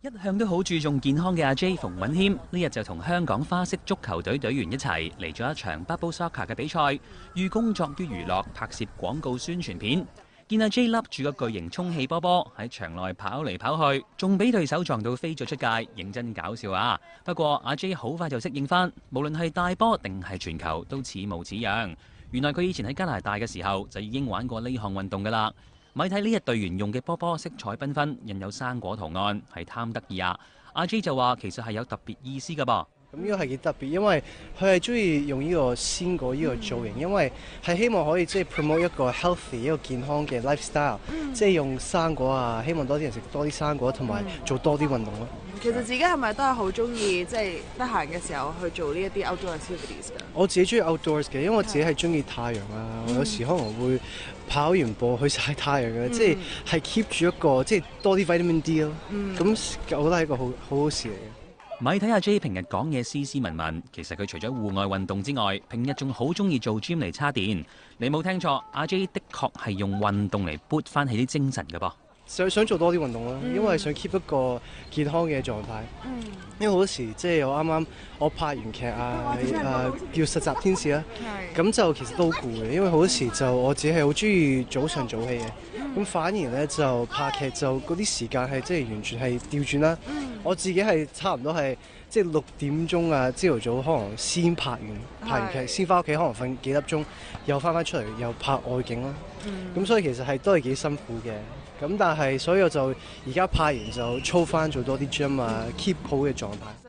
一向都好注重健康嘅阿 J 馮允謙呢日就同香港花式足球隊隊員一齊嚟咗一場 Bubble Soccer 嘅比賽，寓工作於娛樂，拍攝廣告宣傳片。見阿 J 笠住個巨型充氣波波喺場內跑嚟跑去，仲俾對手撞到飛咗出界，認真搞笑啊！不過阿 J 好快就適應返，無論係大波定係傳球都似模似樣。原來佢以前喺加拿大嘅時候就已經玩過呢項運動㗎啦。咪睇呢日隊員用嘅波波色彩繽紛，印有生果圖案，係貪得意啊！阿 J 就話其實係有特別意思㗎噃。咁呢個係幾特別，因為佢係中意用呢個鮮果呢個造型，因為係希望可以即係 promote 一個 healthy 一個健康嘅 lifestyle，即係用生果啊，希望多啲人食多啲生果，同埋做多啲運動咯。其實自己係咪都係好中意即係得閒嘅時候去做呢一啲 outdoor activities 㗎？我自己中意 outdoors 嘅，因為我自己係中意太陽啊，我有時可能會跑完步去曬太陽嘅，即係 keep 住一個即係多啲 vitamin D 咯。咁我覺得係一個好好事嚟嘅。咪睇阿 J 平日講嘢斯斯文文，其實佢除咗戶外運動之外，平日仲好中意做 gym 嚟叉電。你冇聽錯，阿 J 的確係用運動嚟撥翻起啲精神㗎噃。想做多啲運動咯，因為想 keep 一個健康嘅狀態。因為好多時即係我拍完劇啊，叫實習天使啦，咁就其實都好攰嘅，因為好多時就我自己係好中意早上早起嘅，咁反而咧就拍劇就嗰啲時間係即係完全係調轉啦。我自己係差唔多係即係6點鐘啊，朝頭早可能先拍完劇，先翻屋企可能瞓幾粒鐘，又翻出嚟又拍外景咯。咁所以其實係都係幾辛苦嘅。咁但係所以我就而家拍完就操翻做多啲 gym 啊，keep 好嘅狀態。